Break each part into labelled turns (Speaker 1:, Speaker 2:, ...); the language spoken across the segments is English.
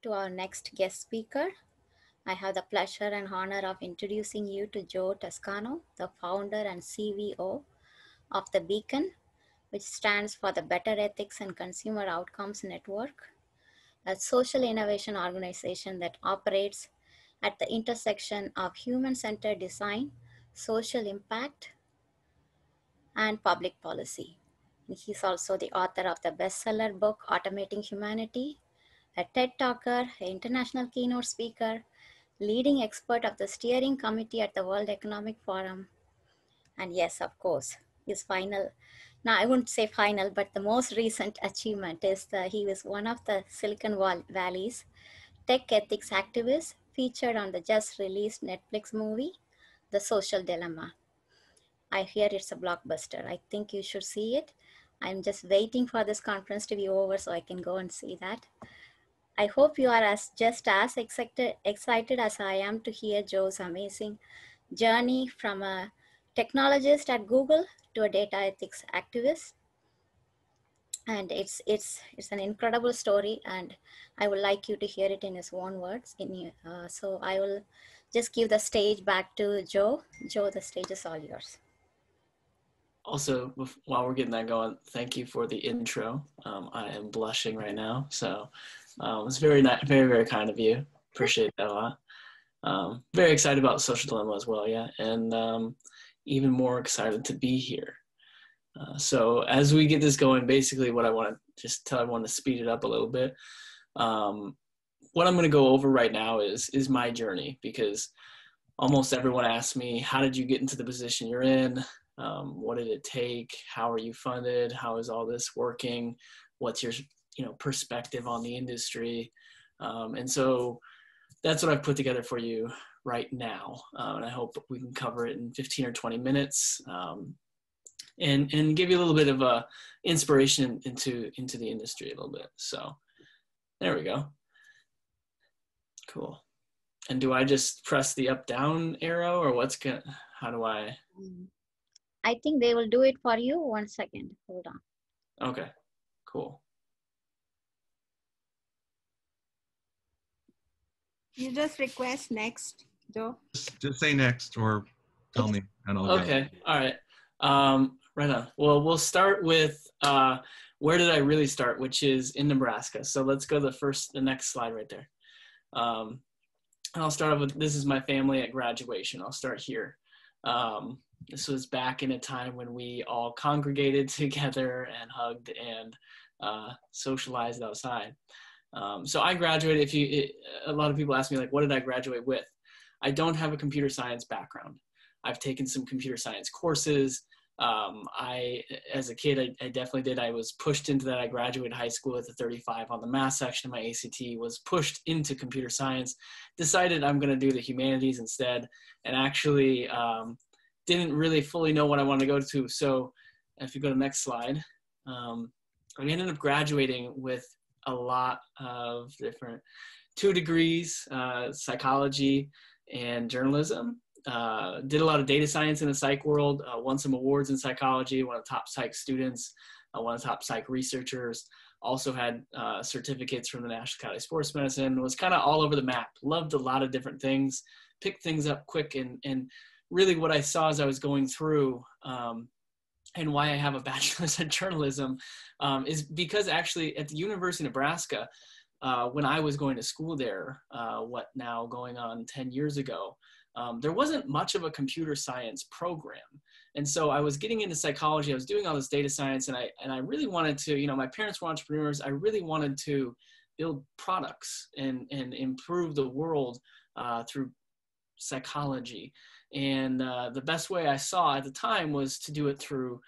Speaker 1: to our next guest speaker. I have the pleasure and honor of introducing you to Joe Toscano, the founder and CVO of the Beacon, which stands for the Better Ethics and Consumer Outcomes Network, a social innovation organization that operates at the intersection of human centered design, social impact, and public policy. He's also the author of the bestseller book Automating Humanity, a TED Talker, an international keynote speaker, leading expert of the steering committee at the World Economic Forum, and yes, of course, his final, now I wouldn't say final, but the most recent achievement is that he was one of the Silicon Valley's tech ethics activists featured on the just released Netflix movie, The Social Dilemma. I hear it's a blockbuster. I think you should see it. I'm just waiting for this conference to be over so I can go and see that. I hope you are just as excited as I am to hear Joe's amazing journey from a technologist at Google to a data ethics activist. And it's an incredible story, and I would like you to hear it in his own words. So I will just give the stage back to Joe. Joe, the stage is all yours.
Speaker 2: Also, while we're getting that going, thank you for the intro. I am blushing right now, so it's very, very, very kind of you. Appreciate that a lot. Very excited about Social Dilemma as well, yeah, and even more excited to be here. So as we get this going, basically what I want to just tell everyone to speed it up a little bit. What I'm going to go over right now is my journey, because almost everyone asks me, how did you get into the position you're in? What did it take? How are you funded? How is all this working? What's your perspective on the industry? And so that's what I've put together for you right now. And I hope we can cover it in 15 or 20 minutes and give you a little bit of a inspiration into the industry a little bit. So there we go. Cool. And do I just press the up down arrow, or how do I?
Speaker 1: I think they will do it for you. 1 second. Hold on.
Speaker 2: Okay, cool.
Speaker 3: You just request next, Joe.
Speaker 4: Just say next or tell me and I'll go.
Speaker 2: Okay, all right. Right on. Well, we'll start with where did I really start, which is in Nebraska. So let's go the next slide right there. And I'll start off with, this is my family at graduation. I'll start here. This was back in a time when we all congregated together and hugged and socialized outside. So I graduated. A lot of people ask me, like, what did I graduate with? I don't have a computer science background. I've taken some computer science courses. As a kid, I definitely did. I was pushed into that. I graduated high school with a 35 on the math section of my ACT, was pushed into computer science, decided I'm going to do the humanities instead, and actually didn't really fully know what I wanted to go to. So if you go to the next slide, I ended up graduating with a lot of different 2 degrees, psychology and journalism. Did a lot of data science in the psych world, won some awards in psychology, one of the top psych students, one of the top psych researchers, also had certificates from the National Academy of Sports Medicine, was kind of all over the map, loved a lot of different things, picked things up quick, and really what I saw as I was going through and why I have a bachelor's in journalism is because actually at the University of Nebraska, when I was going to school there, going on 10 years ago, there wasn't much of a computer science program. And so I was getting into psychology, I was doing all this data science, and I really wanted to, my parents were entrepreneurs, I really wanted to build products and improve the world through psychology. And the best way I saw at the time was to do it through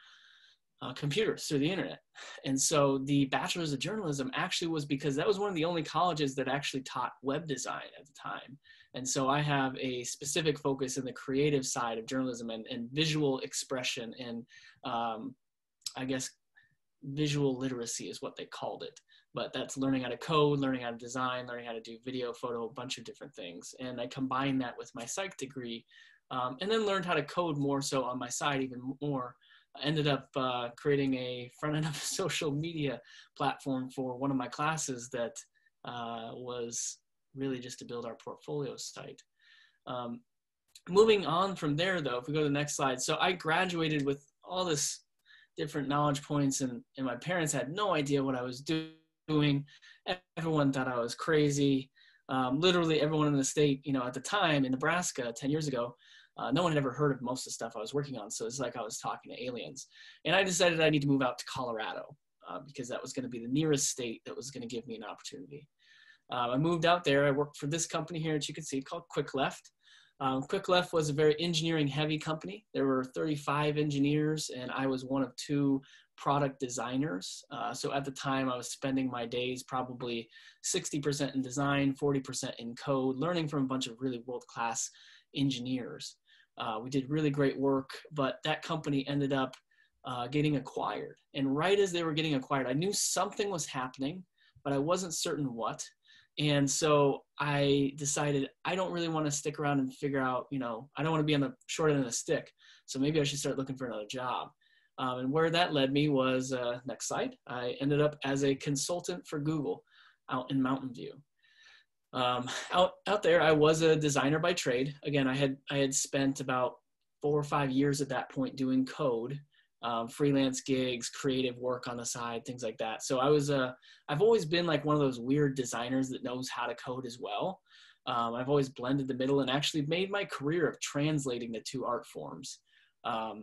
Speaker 2: computers, through the internet. And so the bachelor's of journalism actually was because that was one of the only colleges that actually taught web design at the time. And so I have a specific focus in the creative side of journalism and visual expression and I guess visual literacy is what they called it. But that's learning how to code, learning how to design, learning how to do video, photo, a bunch of different things. And I combined that with my psych degree and then learned how to code more so on my side even more. I ended up creating a front end of a social media platform for one of my classes that was really just to build our portfolio site. Moving on from there, though, if we go to the next slide. So I graduated with all this different knowledge points, and my parents had no idea what I was doing. Everyone thought I was crazy. Literally everyone in the state, at the time in Nebraska 10 years ago, no one had ever heard of most of the stuff I was working on. So it's like I was talking to aliens. And I decided I need to move out to Colorado because that was going to be the nearest state that was going to give me an opportunity. I moved out there. I worked for this company here that you can see called Quick Left. Quick Left was a very engineering heavy company. There were 35 engineers and I was one of 2 product designers. So at the time I was spending my days probably 60% in design, 40% in code, learning from a bunch of really world-class engineers. We did really great work, but that company ended up getting acquired. And right as they were getting acquired, I knew something was happening, but I wasn't certain what. And so I decided I don't really want to stick around and figure out, I don't want to be on the short end of the stick. So maybe I should start looking for another job. And where that led me was, next slide, I ended up as a consultant for Google out in Mountain View. Out there, I was a designer by trade. Again, I had spent about 4 or 5 years at that point doing code. Freelance gigs, creative work on the side, things like that. So I've always been like one of those weird designers that knows how to code as well. I've always blended the middle and actually made my career of translating the 2 art forms. As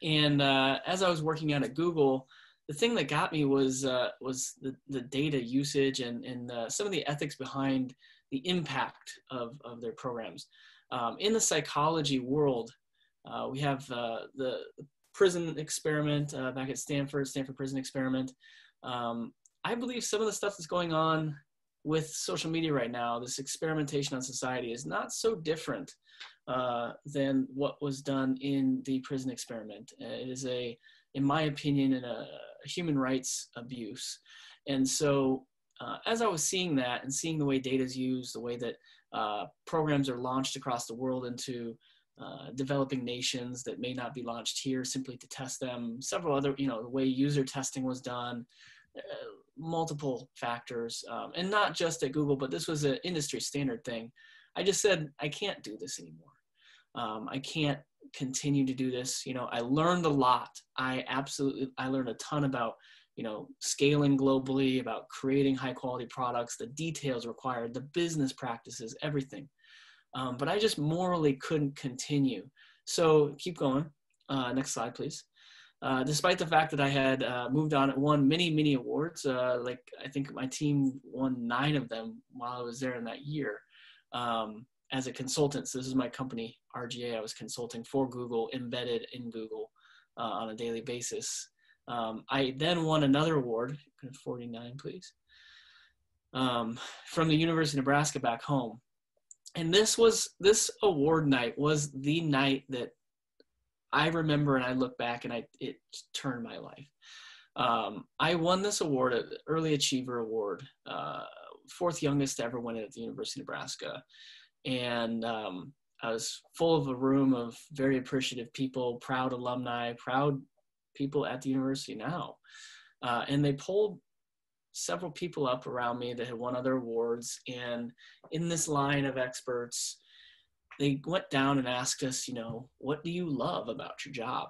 Speaker 2: I was working out at Google, the thing that got me was the data usage and some of the ethics behind the impact of their programs. In the psychology world, we have the prison experiment back at Stanford prison experiment. I believe some of the stuff that's going on with social media right now, this experimentation on society, is not so different than what was done in the prison experiment. It is in my opinion, a human rights abuse. And so as I was seeing that and seeing the way data is used, the way that programs are launched across the world into developing nations that may not be launched here simply to test them, several other, the way user testing was done, multiple factors, and not just at Google, but this was an industry standard thing. I just said, I can't do this anymore. I can't continue to do this. I learned a lot. I learned a ton about, scaling globally, about creating high quality products, the details required, the business practices, everything. But I just morally couldn't continue. So keep going. Next slide, please. Despite the fact that I had moved on and won many awards, like I think my team won 9 of them while I was there in that year as a consultant. So this is my company, RGA. I was consulting for Google, embedded in Google on a daily basis. I then won another award, 49 please, from the University of Nebraska back home. And this award night was the night that I remember, and I look back and it turned my life. I won this award, an Early Achiever Award, 4th youngest to ever win it at the University of Nebraska. And I was full of a room of very appreciative people, proud alumni, proud people at the university now. And they pulled several people up around me that had won other awards. And in this line of experts, they went down and asked us, what do you love about your job?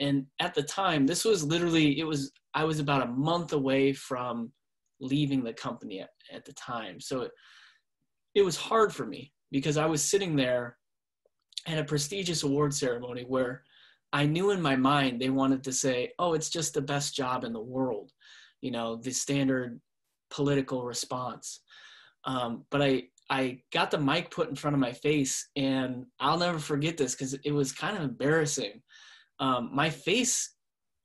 Speaker 2: And at the time, this was literally, I was about a month away from leaving the company at the time. So it was hard for me because I was sitting there at a prestigious award ceremony where I knew in my mind they wanted to say, oh, it's just the best job in the world, the standard political response. But I got the mic put in front of my face, and I'll never forget this because it was kind of embarrassing. My face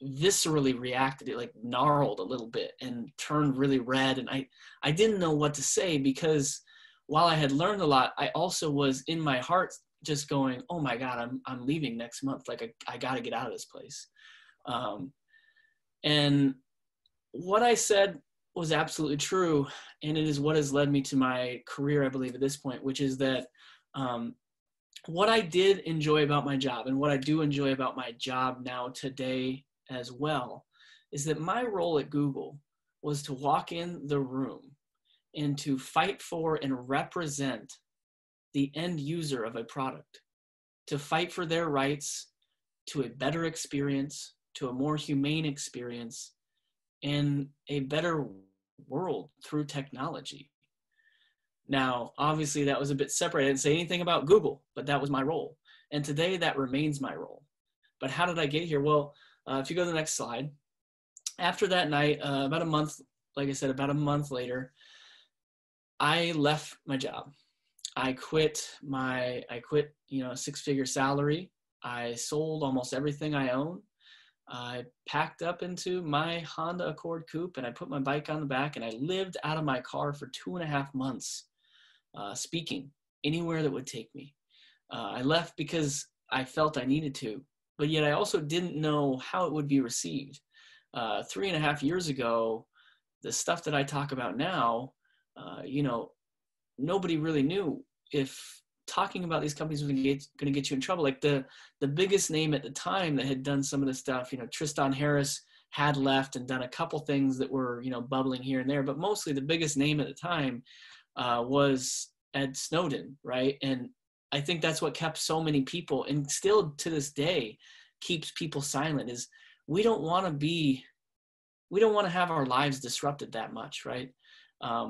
Speaker 2: viscerally reacted. It like gnarled a little bit and turned really red. And I didn't know what to say because while I had learned a lot, I also was in my heart just going, oh my God, I'm leaving next month. Like I got to get out of this place. And what I said was absolutely true. And it is what has led me to my career, I believe at this point, which is that what I did enjoy about my job and what I do enjoy about my job now today as well is that my role at Google was to walk in the room and to fight for and represent the end user of a product, to fight for their rights to a better experience, to a more humane experience, and a better world through technology. Now, obviously, that was a bit separate. I didn't say anything about Google, but that was my role. And today, that remains my role. But how did I get here? Well, if you go to the next slide, after that night, about a month, like I said, about a month later, I left my job. I quit, a six-figure salary. I sold almost everything I own. I packed up into my Honda Accord coupe and I put my bike on the back and I lived out of my car for 2.5 months, speaking anywhere that would take me. I left because I felt I needed to, but yet I also didn't know how it would be received. 3.5 years ago, the stuff that I talk about now, nobody really knew if talking about these companies was going to get you in trouble. Like the biggest name at the time that had done some of the stuff, Tristan Harris had left and done a couple things that were, bubbling here and there, but mostly the biggest name at the time was Ed Snowden, right? And I think that's what kept so many people, and still to this day keeps people silent, is we don't want to have our lives disrupted that much, right?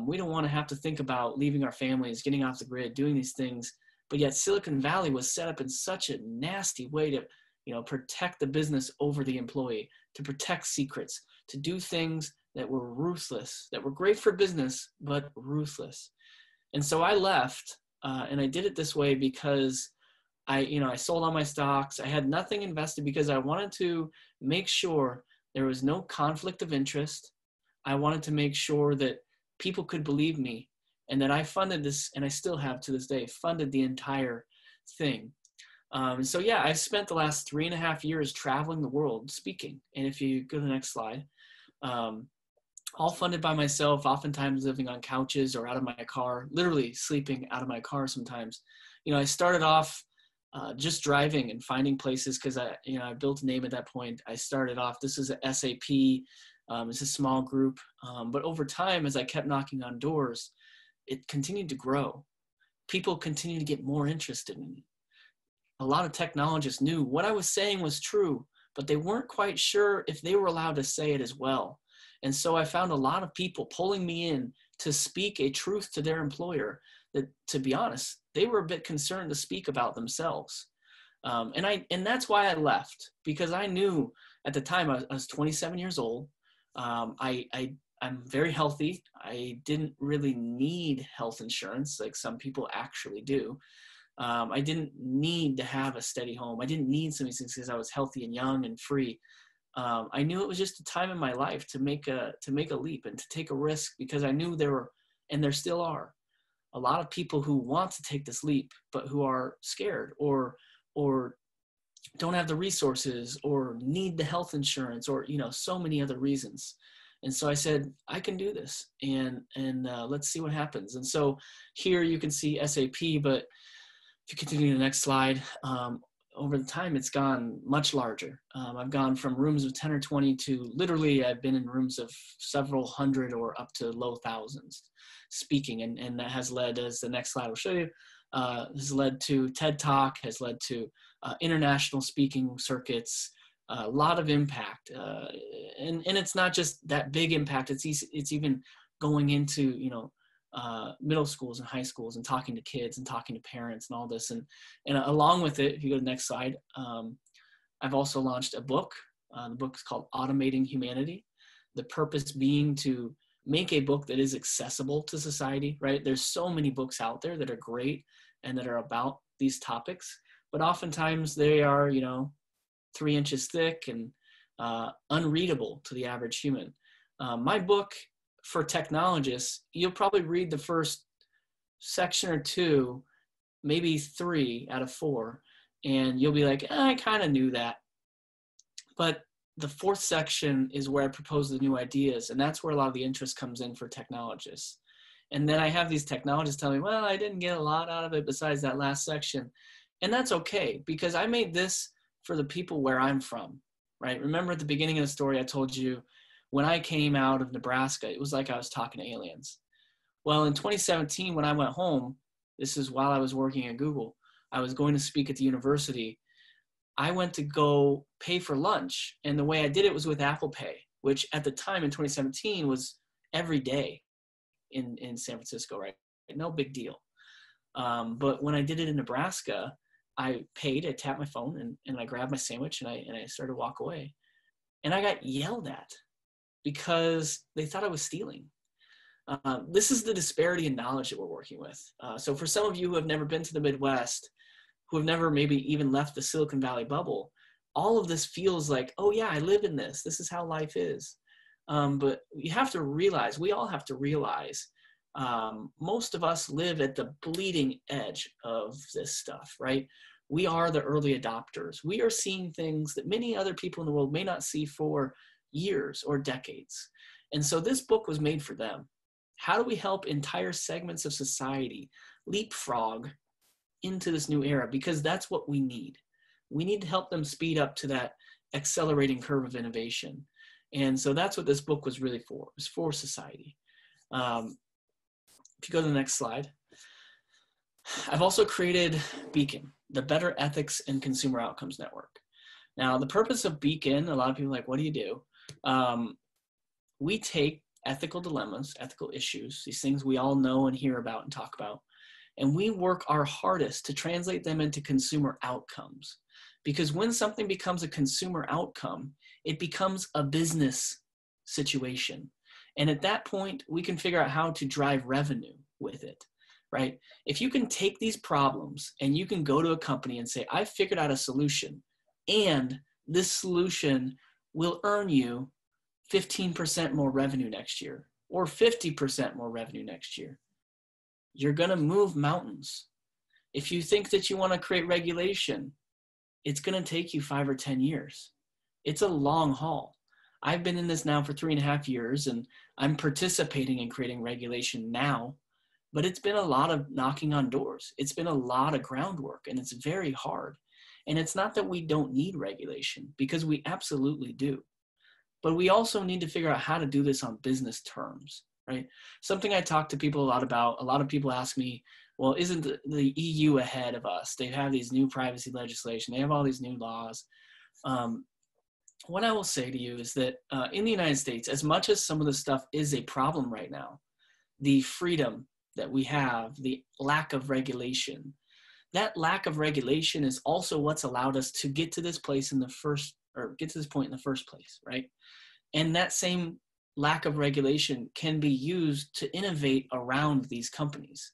Speaker 2: We don't want to have to think about leaving our families, getting off the grid, doing these things. But yet Silicon Valley was set up in such a nasty way to, protect the business over the employee, to protect secrets, to do things that were ruthless, that were great for business, but ruthless. And so I left, and I did it this way because I sold all my stocks. I had nothing invested because I wanted to make sure there was no conflict of interest. I wanted to make sure that people could believe me and that I funded this, and I still have to this day, funded the entire thing. So yeah, I've spent the last 3.5 years traveling the world speaking. And if you go to the next slide, all funded by myself, oftentimes living on couches or out of my car, literally sleeping out of my car sometimes. I started off just driving and finding places because I built a name at that point. I started off, this is a SAP, it's a small group, but over time, as I kept knocking on doors, it continued to grow. People continued to get more interested in me. A lot of technologists knew what I was saying was true, but they weren't quite sure if they were allowed to say it as well. And so I found a lot of people pulling me in to speak a truth to their employer that, to be honest, they were a bit concerned to speak about themselves. And that's why I left, because I knew at the time I was 27 years old. I'm very healthy. I didn't really need health insurance like some people actually do. I didn't need to have a steady home. I didn't need some of these things because I was healthy and young and free. I knew it was just a time in my life to make a leap and to take a risk, because I knew there were, and there still are, a lot of people who want to take this leap, but who are scared or don't have the resources or need the health insurance or, so many other reasons. And so I said, I can do this, and let's see what happens. And so here you can see SAP, but if you continue to the next slide, over the time, it's gone much larger. I've gone from rooms of 10 or 20 to literally I've been in rooms of several hundred or up to low thousands speaking. And that has led, as the next slide will show you, has led to TED Talk, has led to international speaking circuits, a lot of impact. And it's not just that big impact. It's even going into, middle schools and high schools and talking to kids and talking to parents and all this. And along with it, if you go to the next slide, I've also launched a book. The book is called Automating Humanity. The purpose being to make a book that is accessible to society, right? There's so many books out there that are great and that are about these topics, but oftentimes they are, 3 inches thick and unreadable to the average human. My book, for technologists, you'll probably read the first section or 2, maybe 3 out of 4, and you'll be like, I kind of knew that. But the 4th section is where I propose the new ideas, and that's where a lot of the interest comes in for technologists. And then I have these technologists tell me, well, I didn't get a lot out of it besides that last section. And that's okay, because I made this for the people where I'm from, right? Remember at the beginning of the story, I told you when I came out of Nebraska, it was like I was talking to aliens. Well, in 2017, when I went home, this is while I was working at Google, I was going to speak at the university. I went to go pay for lunch, and the way I did it was with Apple Pay, which at the time in 2017 was every day in San Francisco, right? No big deal. But when I did it in Nebraska, I paid, I tapped my phone, and I grabbed my sandwich, and I started to walk away. And I got yelled at because they thought I was stealing. This is the disparity in knowledge that we're working with. So for some of you who have never been to the Midwest, who have never maybe even left the Silicon Valley bubble, all of this feels like, oh yeah, I live in this. This is how life is. But you have to realize, we all have to realize, most of us live at the bleeding edge of this stuff, right? We are the early adopters. We are seeing things that many other people in the world may not see for years or decades. And so this book was made for them. How do we help entire segments of society leapfrog into this new era? Because that's what we need. We need to help them speed up to that accelerating curve of innovation. And so that's what this book was really for. It was for society. If you go to the next slide. I've also created Beacon, the Better Ethics and Consumer Outcomes Network. Now, the purpose of Beacon, a lot of people are like, what do you do? We take ethical dilemmas, ethical issues, these things we all know and hear about and talk about, and we work our hardest to translate them into consumer outcomes. Because when something becomes a consumer outcome, it becomes a business situation. And at that point, we can figure out how to drive revenue with it, right? If you can take these problems and you can go to a company and say, I figured out a solution, and this solution will earn you 15% more revenue next year, or 50% more revenue next year, you're going to move mountains. If you think that you want to create regulation, it's going to take you 5 or 10 years. It's a long haul. I've been in this now for 3.5 years, and I'm participating in creating regulation now, but it's been a lot of knocking on doors. It's been a lot of groundwork, and it's very hard. And it's not that we don't need regulation, because we absolutely do. But we also need to figure out how to do this on business terms, right? Something I talk to people a lot about, a lot of people ask me, well, isn't the EU ahead of us? They have these new privacy legislation. They have all these new laws. What I will say to you is that in the United States, as much as some of this stuff is a problem right now, the freedom that we have, the lack of regulation, that lack of regulation is also what's allowed us to get to this place in the first, or get to this point in the first place, right? And that same lack of regulation can be used to innovate around these companies.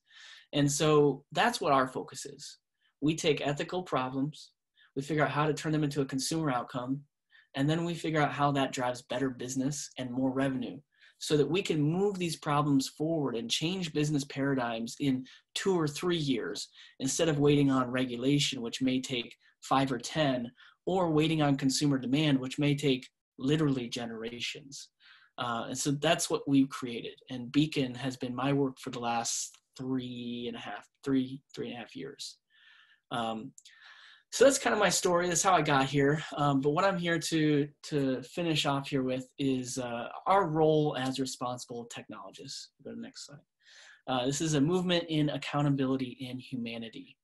Speaker 2: And so that's what our focus is. We take ethical problems, we figure out how to turn them into a consumer outcome, and then we figure out how that drives better business and more revenue, so that we can move these problems forward and change business paradigms in 2 or 3 years, instead of waiting on regulation, which may take 5 or 10, or waiting on consumer demand, which may take literally generations. And so that's what we've created. And Beacon has been my work for the last 3.5 years. So that's kind of my story. That's how I got here. But what I'm here to finish off here with is our role as responsible technologists. Go to the next slide. This is a movement in accountability in humanity.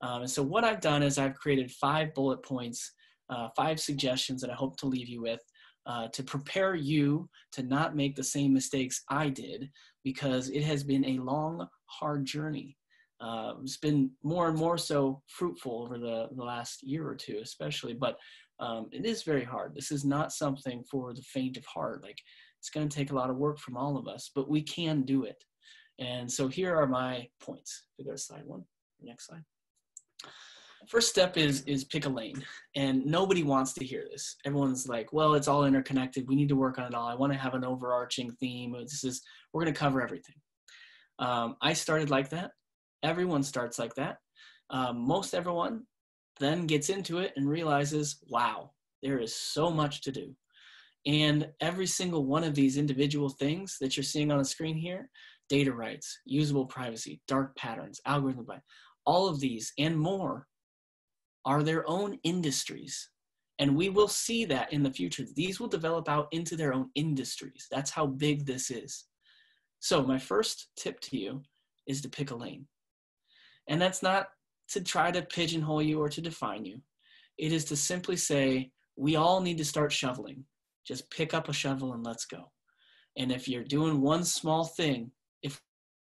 Speaker 2: And so what I've done is I've created 5 bullet points, 5 suggestions that I hope to leave you with to prepare you to not make the same mistakes I did, because it has been a long, hard journey. It's been more and more so fruitful over the last year or two, especially, but it is very hard. This is not something for the faint of heart. Like, it's going to take a lot of work from all of us, but we can do it. And so here are my points. If we go to slide 1, next slide. First step is pick a lane, and nobody wants to hear this. Everyone's like, well, it's all interconnected. We need to work on it all. I want to have an overarching theme. We're going to cover everything. I started like that. Everyone starts like that. Most everyone then gets into it and realizes, wow, there is so much to do. And every single one of these individual things that you're seeing on the screen here, data rights, usable privacy, dark patterns, algorithm, all of these and more are their own industries. And we will see that in the future. These will develop out into their own industries. That's how big this is. So my first tip to you is to pick a lane. And that's not to try to pigeonhole you or to define you. It is to simply say, we all need to start shoveling. Just pick up a shovel and let's go. And if you're doing one small thing, if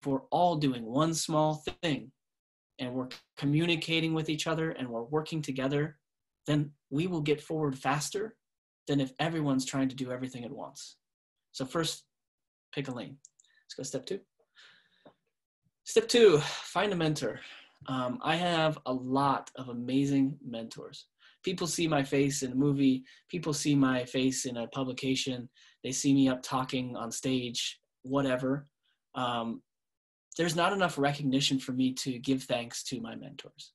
Speaker 2: we're all doing one small thing and we're communicating with each other and we're working together, then we will get forward faster than if everyone's trying to do everything at once. So first, pick a lane. Let's go step 2. Step 2, find a mentor. I have a lot of amazing mentors. People see my face in a movie. People see my face in a publication. They see me up talking on stage, whatever. There's not enough recognition for me to give thanks to my mentors.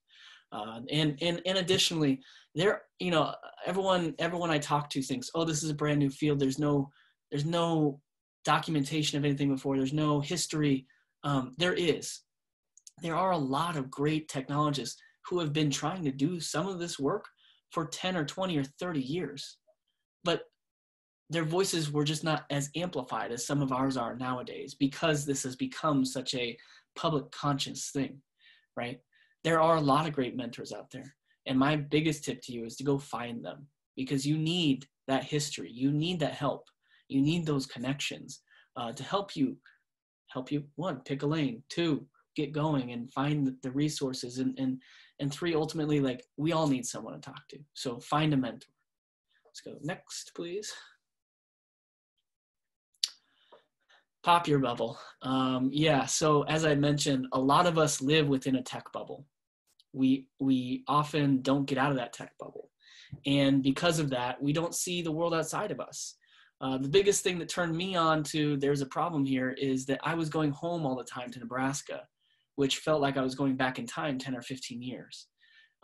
Speaker 2: And additionally, everyone I talk to thinks, oh, this is a brand new field. There's no documentation of anything before. There's no history. There are a lot of great technologists who have been trying to do some of this work for 10 or 20 or 30 years, but their voices were just not as amplified as some of ours are nowadays because this has become such a public conscious thing, right? There are a lot of great mentors out there. And my biggest tip to you is to go find them, because you need that history. You need that help. You need those connections to help you, 1, pick a lane, 2, get going and find the resources, and 3, ultimately, like, we all need someone to talk to. So find a mentor. Let's go next, please. Pop your bubble. Yeah, so as I mentioned, a lot of us live within a tech bubble. We often don't get out of that tech bubble. And because of that, we don't see the world outside of us. The biggest thing that turned me on to there's a problem here is that I was going home all the time to Nebraska, which felt like I was going back in time 10 or 15 years.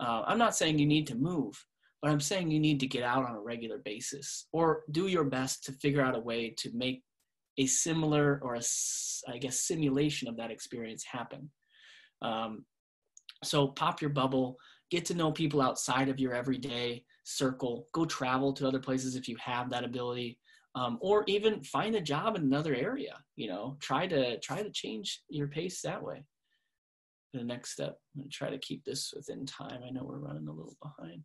Speaker 2: I'm not saying you need to move, but I'm saying you need to get out on a regular basis or do your best to figure out a way to make a similar or simulation of that experience happen. So pop your bubble, get to know people outside of your everyday circle, go travel to other places if you have that ability, or even find a job in another area, try to change your pace that way. The next step, I'm going to try to keep this within time. I know we're running a little behind.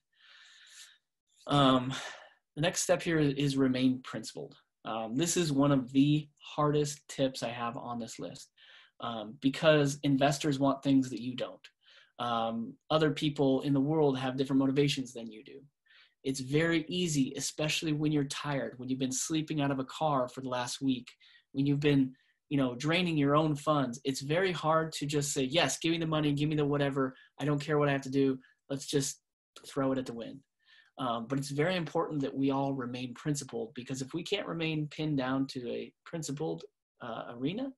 Speaker 2: The next step here is remain principled. This is one of the hardest tips I have on this list because investors want things that you don't. Other people in the world have different motivations than you do. It's very easy, especially when you're tired, when you've been sleeping out of a car for the last week, when you've been draining your own funds. It's very hard to just say, yes, give me the money, give me the whatever. I don't care what I have to do. Let's just throw it at the wind. But it's very important that we all remain principled, because if we can't remain pinned down to a principled arena,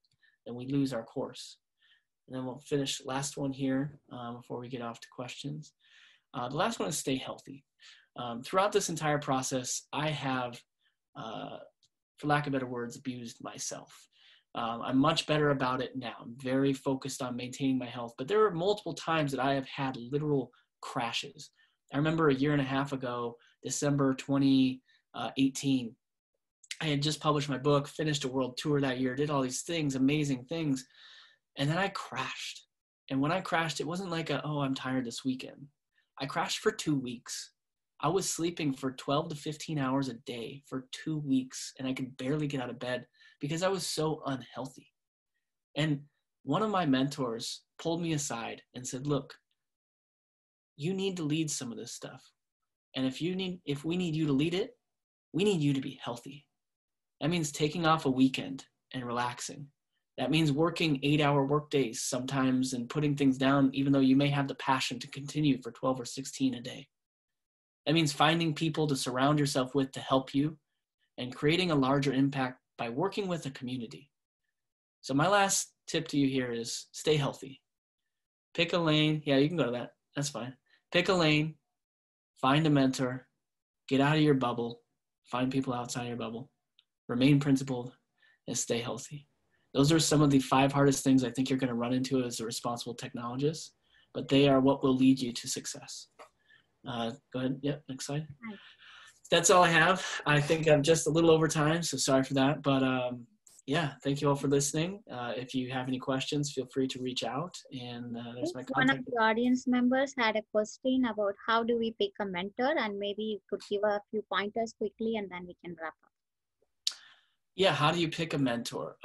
Speaker 2: then we lose our course. And then we'll finish last one here before we get off to questions. The last one is stay healthy. Throughout this entire process, I have, for lack of better words, abused myself. I'm much better about it now. I'm very focused on maintaining my health, but there are multiple times that I have had literal crashes. I remember a year and a half ago, December 2018, I had just published my book, finished a world tour that year, did all these things, amazing things, and then I crashed. And when I crashed, it wasn't like I'm tired this weekend. I crashed for 2 weeks. I was sleeping for 12 to 15 hours a day for 2 weeks, and I could barely get out of bed because I was so unhealthy. And one of my mentors pulled me aside and said, look, you need to lead some of this stuff. And if we need you to lead it, we need you to be healthy. That means taking off a weekend and relaxing. That means working 8-hour work days sometimes and putting things down, even though you may have the passion to continue for 12 or 16 a day. That means finding people to surround yourself with to help you and creating a larger impact by working with a community. So my last tip to you here is stay healthy. Pick a lane. Yeah, you can go to that. That's fine. Pick a lane, find a mentor, get out of your bubble, find people outside your bubble, remain principled, and stay healthy. Those are some of the 5 hardest things I think you're going to run into as a responsible technologist, but they are what will lead you to success. Go ahead. Yep, next slide. That's all I have. I think I'm just a little over time, so sorry for that. But yeah, thank you all for listening. If you have any questions, feel free to reach out. And there's my
Speaker 1: One of
Speaker 2: contact.
Speaker 1: the audience members had a question about how do we pick a mentor, and maybe you could give a few pointers quickly and then we can wrap up.
Speaker 2: Yeah, how do you pick a mentor?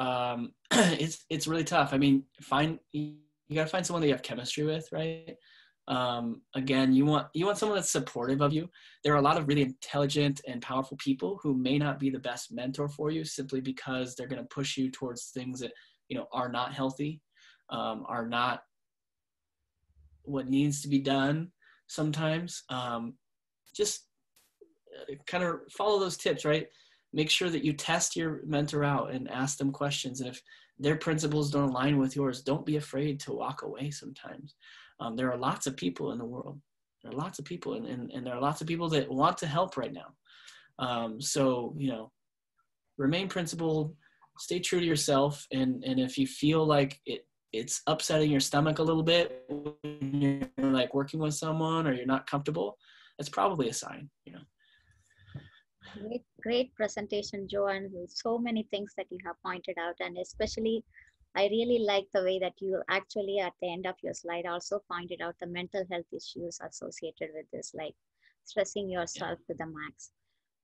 Speaker 2: It's really tough. I mean, you gotta find someone that you have chemistry with, right? Again, you want someone that's supportive of you. There are a lot of really intelligent and powerful people who may not be the best mentor for you simply because they're going to push you towards things that are not healthy, are not what needs to be done sometimes. Just kind of follow those tips, right? Make sure that you test your mentor out and ask them questions. And if their principles don't align with yours, don't be afraid to walk away sometimes. There are lots of people in the world. There are lots of people, and there are lots of people that want to help right now. So, remain principled, stay true to yourself. And if you feel like it's upsetting your stomach a little bit when you're like working with someone or you're not comfortable, that's probably a sign.
Speaker 1: Great presentation, Joe, and so many things that you have pointed out. And especially, I really like the way that you actually at the end of your slide also pointed out the mental health issues associated with this, like stressing yourself to the max.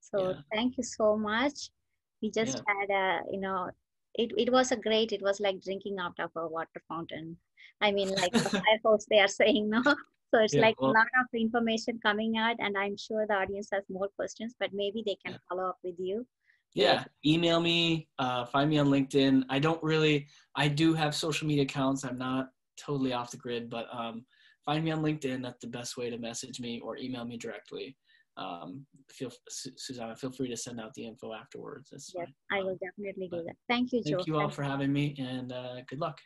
Speaker 1: So thank you so much. We just had it was it was like drinking out of a water fountain. I mean, like the fire hose they are saying, no? So it's like a lot of information coming out, and I'm sure the audience has more questions, but maybe they can follow up with you.
Speaker 2: Yeah, email me, find me on LinkedIn. I do have social media accounts. I'm not totally off the grid, but find me on LinkedIn. That's the best way to message me, or email me directly. Susanna, feel free to send out the info afterwards. That's
Speaker 1: yes,
Speaker 2: fine.
Speaker 1: I will definitely do that. Thank you, Joe.
Speaker 2: Thank you all for having me, and good luck.